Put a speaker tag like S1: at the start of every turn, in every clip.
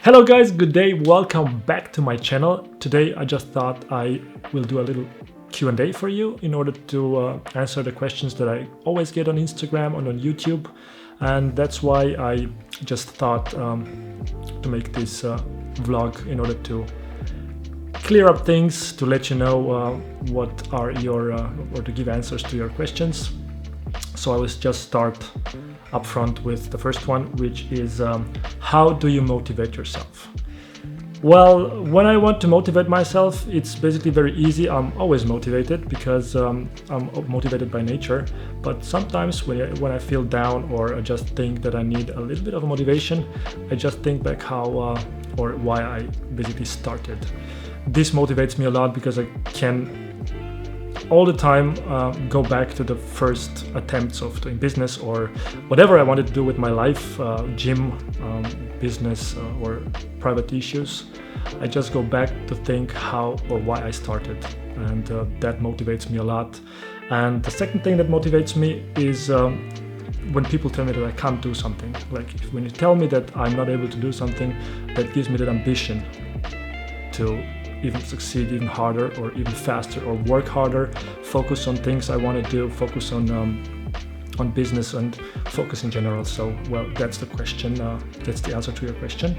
S1: Hello guys, good day, welcome back to my channel. Today I just thought I will do a little Q&A for you in order to answer the questions that I always get on Instagram and on YouTube, and that's why I just thought to make this vlog in order to clear up things, to let you know what are your or to give answers to your questions. So I will just start up front with the first one, which is how do you motivate yourself? Well, when I want to motivate myself, it's basically very easy. I'm always motivated because I'm motivated by nature. But sometimes when I feel down or I just think that I need a little bit of motivation, I just think back how or why I basically started. This motivates me a lot because I can all the time go back to the first attempts of doing business or whatever I wanted to do with my life, gym, business or private issues. I just go back to think how or why I started, and that motivates me a lot. And the second thing that motivates me is when people tell me that I can't do something. Like when you tell me that I'm not able to do something, that gives me that ambition to even succeed even harder or even faster, or work harder, focus on things I want to do, focus on business and focus in general. So, well, that's the question, that's the answer to your question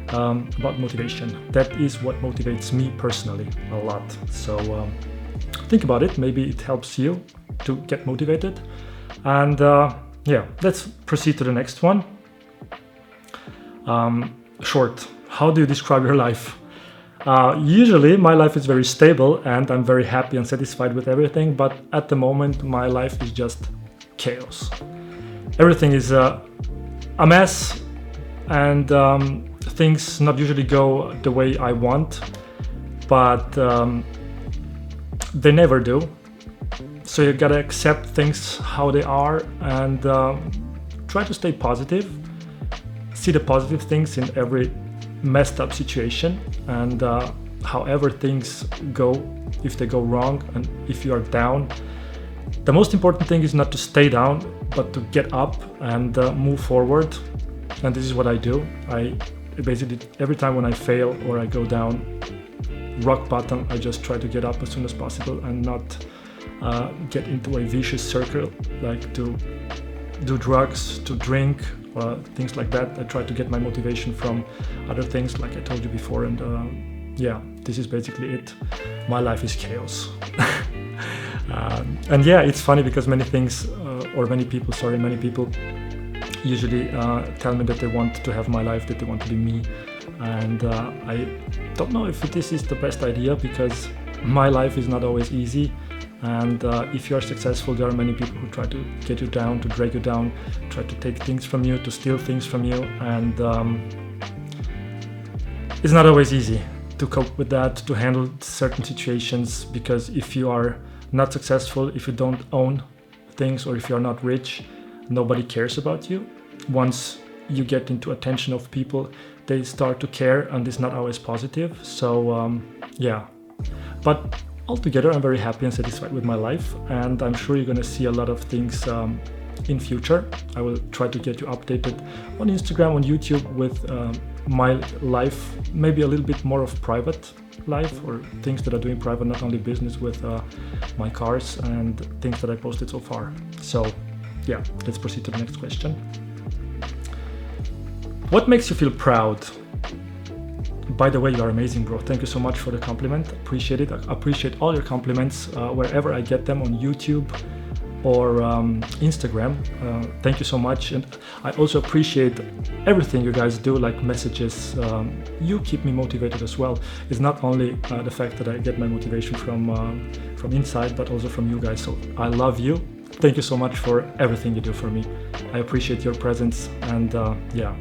S1: about motivation. That is what motivates me personally a lot. So think about it, maybe it helps you to get motivated. And yeah, let's proceed to the next one. Short, how do you describe your life? Usually my life is very stable and I'm very happy and satisfied with everything, but at the moment my life is just chaos. Everything is a mess, and things not usually go the way I want, but they never do. So you gotta accept things how they are and try to stay positive, see the positive things in every messed up situation, and however things go, if they go wrong and if you are down, the most important thing is not to stay down but to get up and move forward. And this is what I do. I basically, every time when I fail or I go down rock bottom, I just try to get up as soon as possible and not get into a vicious circle, like to do drugs, to drink, things like that. I try to get my motivation from other things, like I told you before, and yeah, this is basically it. My life is chaos. And yeah, it's funny because many people usually tell me that they want to have my life, that they want to be me, and I don't know if this is the best idea, because my life is not always easy. And if you are successful, there are many people who try to get you down, to drag you down, try to take things from you, to steal things from you, and it's not always easy to cope with that, to handle certain situations, because if you are not successful, if you don't own things, or if you are not rich, nobody cares about you. Once you get into attention of people, they start to care, and it's not always positive. So yeah, but altogether, I'm very happy and satisfied with my life, and I'm sure you're going to see a lot of things in future. I will try to get you updated on Instagram, on YouTube with my life, maybe a little bit more of private life, or things that are doing private, not only business, with my cars and things that I posted so far. So yeah, let's proceed to the next question. What makes you feel proud? By the way, you are amazing, bro. Thank you so much for the compliment. Appreciate it. I appreciate all your compliments wherever I get them, on YouTube or Instagram. Thank you so much. And I also appreciate everything you guys do, like messages. You keep me motivated as well. It's not only the fact that I get my motivation from inside, but also from you guys. So I love you. Thank you so much for everything you do for me. I appreciate your presence, and yeah,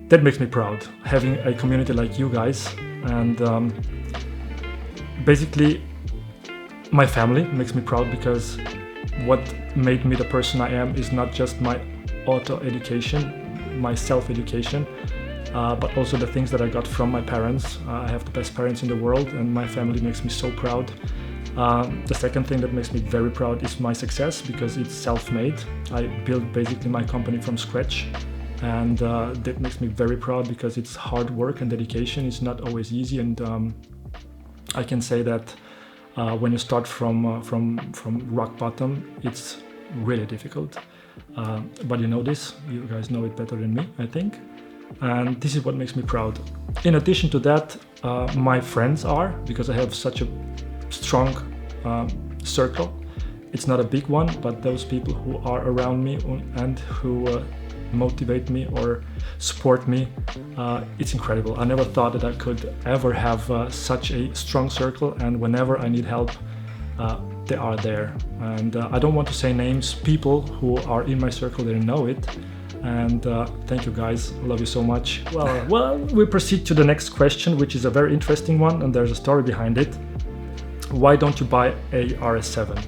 S1: that makes me proud, having a community like you guys. And basically my family makes me proud, because what made me the person I am is not just my auto-education, my self-education, but also the things that I got from my parents. I have the best parents in the world, and my family makes me so proud. The second thing that makes me very proud is my success, because it's self-made. I built basically my company from scratch. and that makes me very proud because it's hard work and dedication. It's not always easy, and I can say that when you start from rock bottom, it's really difficult. But you know this, you guys know it better than me, I think. And this is what makes me proud. In addition to that, my friends are, because I have such a strong circle. It's not a big one, but those people who are around me and who motivate me or support me, it's incredible. I never thought that I could ever have such a strong circle, and whenever I need help, they are there. And I don't want to say names. People who are in my circle, they know it. And thank you guys, love you so much. Well, we proceed to the next question, which is a very interesting one, and there's a story behind it. Why don't you buy a RS7?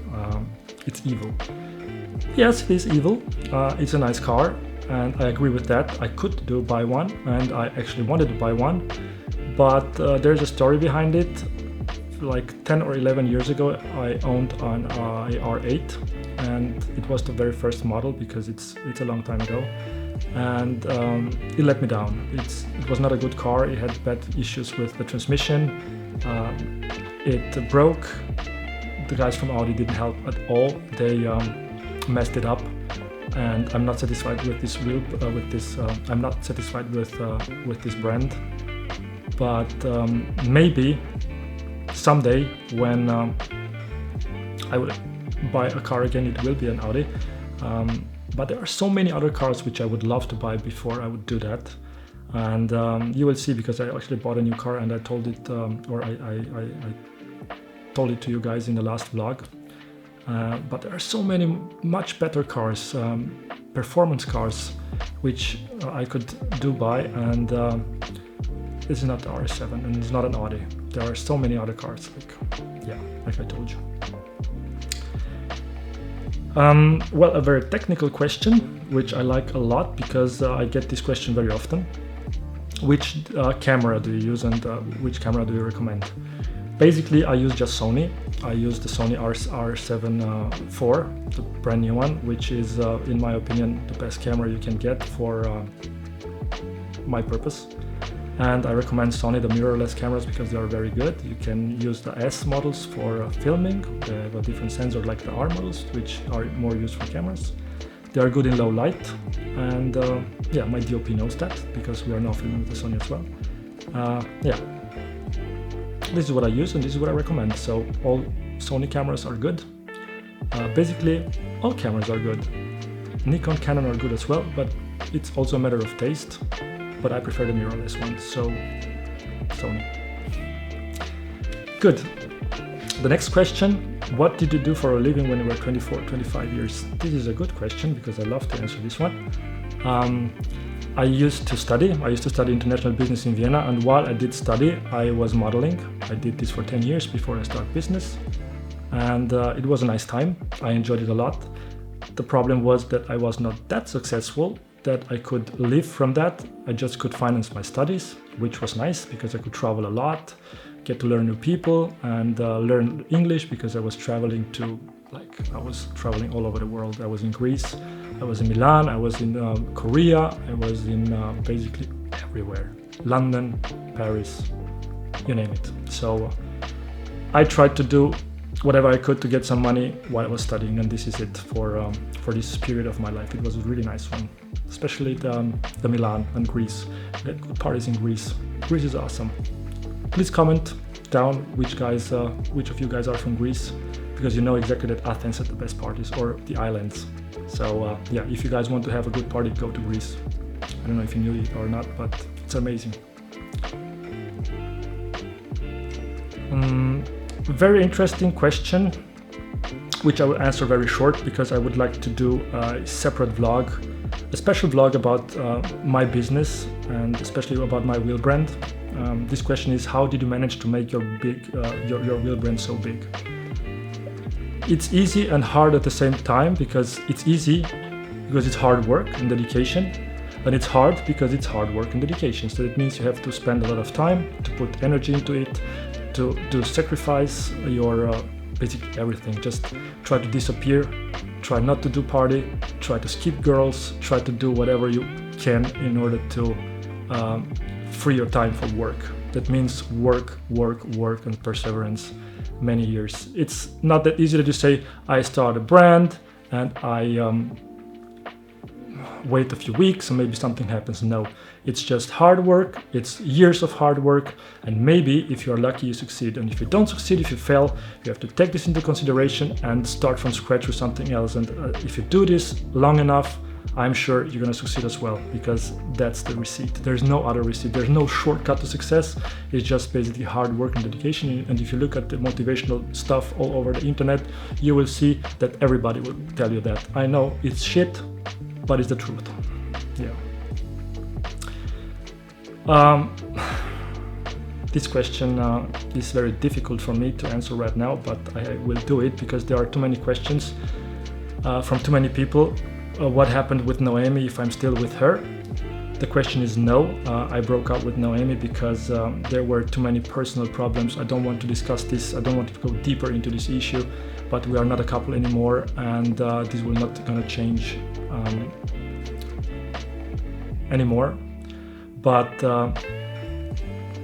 S1: It's evil. Yes, it is evil. It's a nice car, and I agree with that. I could buy one, and I actually wanted to buy one, but there's a story behind it. Like 10 or 11 years ago, I owned an R8, and it was the very first model because it's a long time ago, and it let me down. It was not a good car. It had bad issues with the transmission. It broke. The guys from Audi didn't help at all. They messed it up, and I'm not satisfied with this wheel. I'm not satisfied with this brand. But maybe someday when I will buy a car again, it will be an Audi. But there are so many other cars which I would love to buy before I would do that. And you will see, because I actually bought a new car, and I told it, I told it to you guys in the last vlog. But there are so many much better cars, performance cars, which I could buy, and this is not the RS7, and it's not an Audi. There are so many other cars, like I told you. Well, a very technical question, which I like a lot because I get this question very often. Which camera do you use, and which camera do you recommend? Basically, I use just Sony. I use the Sony R7 IV, the brand new one, which is, in my opinion, the best camera you can get for my purpose. And I recommend Sony, the mirrorless cameras, because they are very good. You can use the S models for filming. They have a different sensor like the R models, which are more used for cameras. They are good in low light, and yeah, my DOP knows that because we are now filming with the Sony as well. Yeah, this is what I use, and this is what I recommend. So all Sony cameras are good. Basically, all cameras are good. Nikon, Canon are good as well, but it's also a matter of taste. But I prefer the mirrorless one, so Sony. Good. The next question, what did you do for a living when you were 24, 25 years? This is a good question because I love to answer this one. I used to study international business in Vienna, and while I did study, I was modeling. I did this for 10 years before I started business, and it was a nice time. I enjoyed it a lot. The problem was that I was not that successful that I could live from that. I just could finance my studies, which was nice because I could travel a lot, get to learn new people, and learn English because I was traveling all over the world. I was in Greece, I was in Milan, I was in Korea, I was in basically everywhere. London, Paris, you name it. So I tried to do whatever I could to get some money while I was studying, and this is it for this period of my life. It was a really nice one, especially the Milan and Greece. We had good parties in Greece. Greece is awesome. Please comment down which of you guys are from Greece, because you know exactly that Athens had the best parties, or the islands. So yeah, if you guys want to have a good party, go to Greece. I don't know if you knew it or not, but it's amazing. Very interesting question, which I will answer very short because I would like to do a separate vlog, a special vlog about my business and especially about my wheel brand. This question is, how did you manage to make your wheel brand so big? It's easy and hard at the same time, because it's easy because it's hard work and dedication, and it's hard because it's hard work and dedication. So it means you have to spend a lot of time to put energy into it, to sacrifice your basically everything. Just try to disappear, try not to do party, try to skip girls, try to do whatever you can in order to free your time for work. That means work, and perseverance, many years. It's not that easy to just say, I start a brand and I wait a few weeks and maybe something happens. No, it's just hard work. It's years of hard work, and maybe if you're lucky you succeed, and if you don't succeed, if you fail, you have to take this into consideration and start from scratch with something else. And if you do this long enough, I'm sure you're going to succeed as well, because that's the receipt. There's no other receipt. There's no shortcut to success. It's just basically hard work and dedication. And if you look at the motivational stuff all over the internet, you will see that everybody will tell you that. I know it's shit, but it's the truth. Yeah. This question is very difficult for me to answer right now, but I will do it because there are too many questions from too many people. What happened with Noemi, if I'm still with her? The question is no. I broke up with Noemi because there were too many personal problems. I don't want to discuss this. I don't want to go deeper into this issue, but we are not a couple anymore, and this will not gonna change anymore. But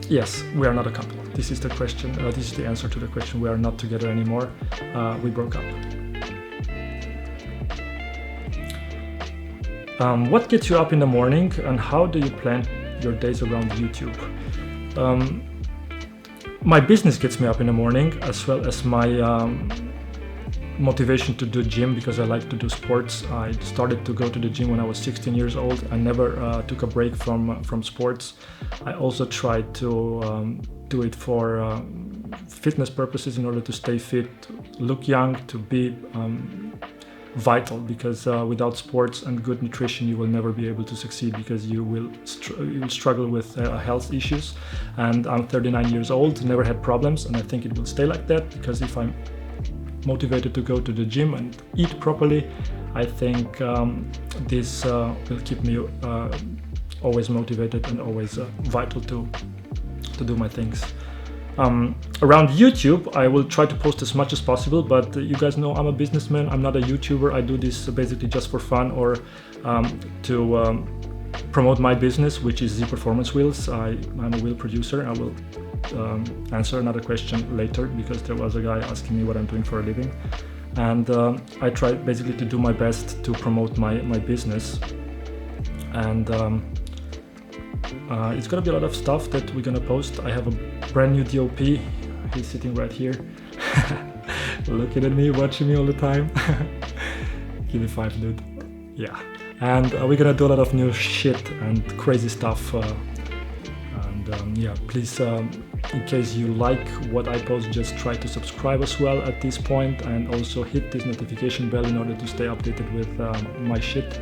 S1: yes, we are not a couple. This is the question. This is the answer to the question. We are not together anymore. We broke up. What gets you up in the morning, and how do you plan your days around YouTube? My business gets me up in the morning, as well as my motivation to do gym, because I like to do sports. I started to go to the gym when I was 16 years old. I never took a break from sports. I also tried to do it for fitness purposes, in order to stay fit, look young, to be vital, because without sports and good nutrition you will never be able to succeed, because you will struggle with health issues. And I'm 39 years old, never had problems, and I think it will stay like that, because if I'm motivated to go to the gym and eat properly, I think this will keep me always motivated and always vital to do my things. Around YouTube, I will try to post as much as possible, but you guys know I'm a businessman. I'm not a YouTuber. I do this basically just for fun, or to promote my business, which is Z Performance Wheels. I'm a wheel producer. I will answer another question later, because there was a guy asking me what I'm doing for a living, and I try basically to do my best to promote my business. And it's gonna be a lot of stuff that we're gonna post. I have a brand new DOP. He's sitting right here, looking at me, watching me all the time. Give me 5, dude. Yeah. And we're gonna do a lot of new shit and crazy stuff. Yeah, please, in case you like what I post, just try to subscribe as well at this point, and also hit this notification bell in order to stay updated with my shit.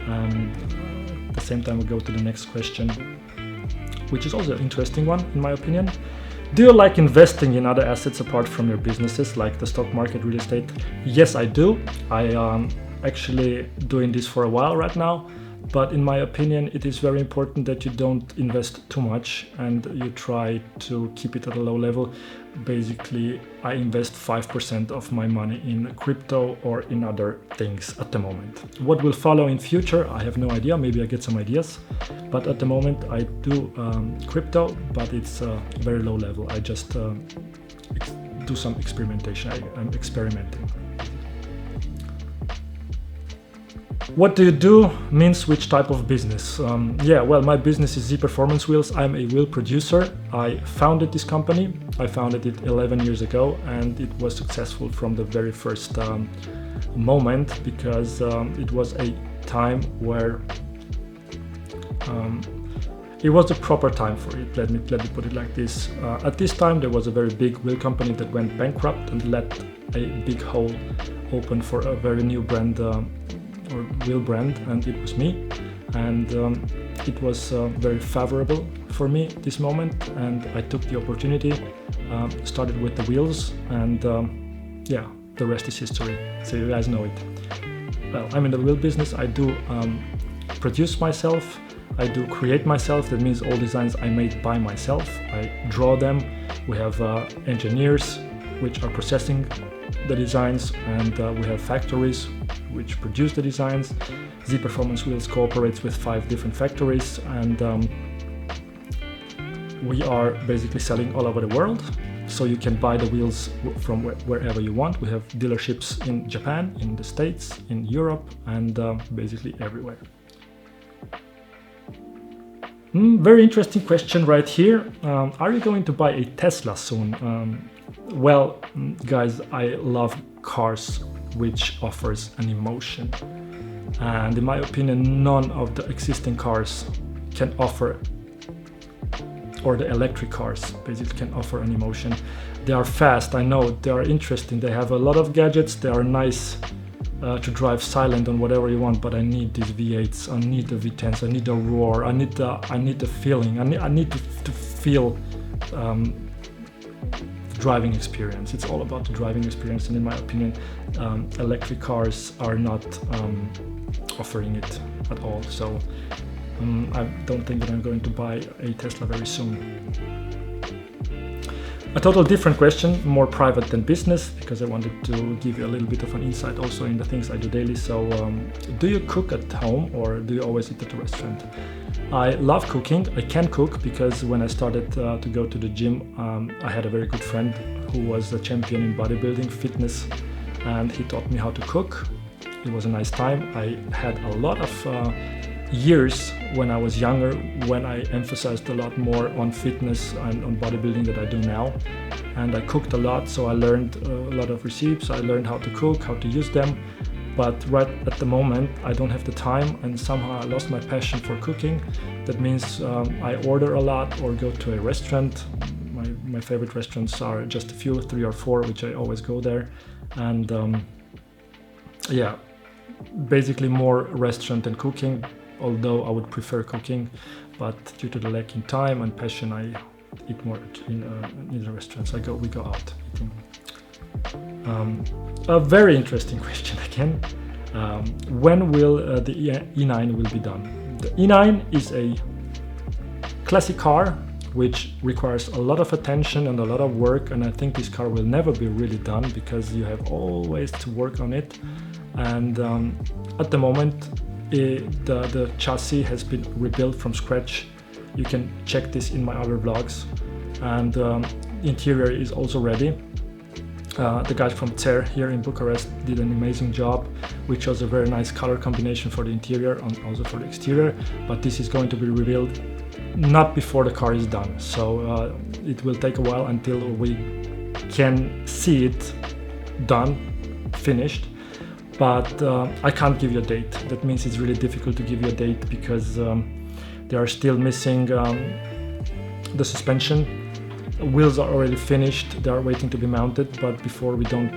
S1: At the same time, we go to the next question, which is also an interesting one in my opinion. Do you like investing in other assets apart from your businesses, like the stock market, real estate? Yes, I do. I actually doing this for a while right now, but in my opinion it is very important that you don't invest too much and you try to keep it at a low level. Basically, I invest 5% of my money in crypto or in other things at the moment. What will follow in future, I have no idea. Maybe I get some ideas, but at the moment I do crypto, but it's very low level. I just do some experimentation. I'm experimenting. What do you do means which type of business. Yeah, well, my business is Z Performance Wheels. I'm a wheel producer. I founded this company. I founded it 11 years ago, and it was successful from the very first moment, because it was a time where it was the proper time for it. Let me put it like this. At this time, there was a very big wheel company that went bankrupt and let a big hole open for a very new brand, or wheel brand, and it was me. And it was very favorable for me this moment, and I took the opportunity, started with the wheels, and yeah, the rest is history, so you guys know it. Well, I'm in the wheel business. I do produce myself, I do create myself. That means all designs I made by myself. I draw them. We have engineers which are processing the designs, and we have factories which produce the designs. Z Performance Wheels cooperates with 5 different factories, and we are basically selling all over the world. So you can buy the wheels from wherever you want. We have dealerships in Japan, in the States, in Europe, and basically everywhere. Very interesting question right here. Are you going to buy a Tesla soon? Well, guys, I love cars which offers an emotion. And in my opinion, none of the existing cars can offer, or the electric cars basically can offer an emotion. They are fast, I know, they are interesting, they have a lot of gadgets, they are nice to drive silent on whatever you want, but I need these V8s, I need the V10s, I need the roar, I need the feeling, I need to feel the driving experience. It's all about the driving experience, and in my opinion, electric cars are not offering it at all. So I don't think that I'm going to buy a Tesla very soon. A total different question, more private than business, because I wanted to give you a little bit of an insight also in the things I do daily. So do you cook at home or do you always eat at the restaurant? I love cooking. I can cook because when I started to go to the gym, I had a very good friend who was a champion in bodybuilding, fitness, and he taught me how to cook. It was a nice time. I had a lot of years when I was younger, when I emphasized a lot more on fitness and on bodybuilding than I do now. And I cooked a lot, so I learned a lot of recipes. I learned how to cook, how to use them. But right at the moment, I don't have the time, and somehow I lost my passion for cooking. That means I order a lot or go to a restaurant. My favorite restaurants are just a few, 3 or 4, which I always go there. And yeah, basically more restaurant than cooking, although I would prefer cooking, but due to the lack in time and passion, I eat more in the restaurants. We go out eating. A very interesting question again. When will the E9 will be done? The E9 is a classic car which requires a lot of attention and a lot of work, and I think this car will never be really done because you have always to work on it. And at the moment, the chassis has been rebuilt from scratch. You can check this in my other vlogs, and the interior is also ready. The guys from TER here in Bucharest did an amazing job. We chose a very nice color combination for the interior and also for the exterior, but this is going to be revealed not before the car is done. So it will take a while until we can see it done, finished. But I can't give you a date. That means it's really difficult to give you a date because they are still missing the suspension. Wheels are already finished, they are waiting to be mounted, but before we don't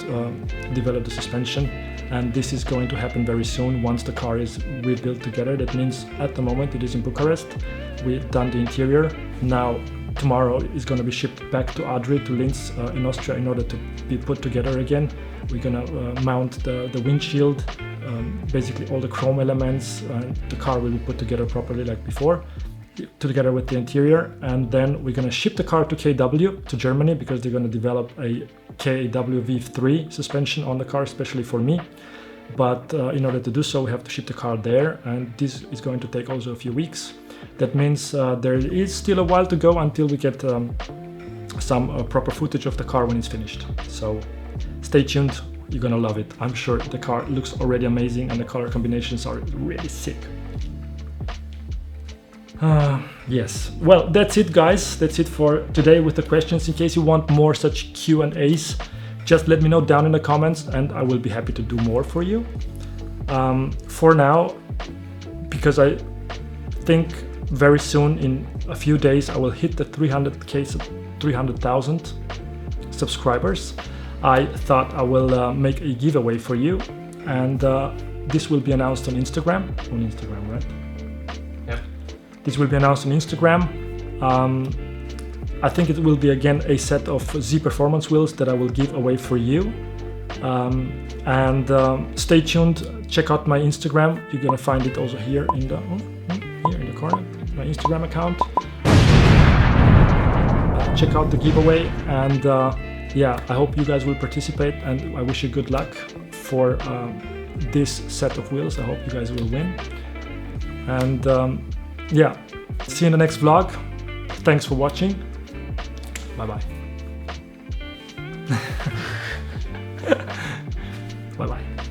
S1: develop the suspension. And this is going to happen very soon once the car is rebuilt together. That means at the moment it is in Bucharest. We've done the interior. Now tomorrow is going to be shipped back to Adri, to Linz in Austria, in order to be put together again. We're going to mount the windshield, basically all the chrome elements, and the car will be put together properly like before, together with the interior. And then we're going to ship the car to KW, to Germany, because they're going to develop a KW V3 suspension on the car, especially for me. But in order to do so, we have to ship the car there, and this is going to take also a few weeks. That means there is still a while to go until we get some proper footage of the car when it's finished. So stay tuned, you're gonna love it. I'm sure the car looks already amazing and the color combinations are really sick. Yes, well, that's it guys, that's it for today with the questions. In case you want more such Q&As, just let me know down in the comments and I will be happy to do more for you. For now, because I think very soon, in a few days, I will hit the 300,000 subscribers. I thought I will make a giveaway for you, and this will be announced on Instagram. On Instagram, right?
S2: Yeah.
S1: This will be announced on Instagram. I think it will be again a set of Z Performance wheels that I will give away for you. Stay tuned. Check out my Instagram. You're gonna find it also here in the corner, my Instagram account. Check out the giveaway, and yeah, I hope you guys will participate, and I wish you good luck for this set of wheels. I hope you guys will win. And yeah, see you in the next vlog. Thanks for watching. Bye bye.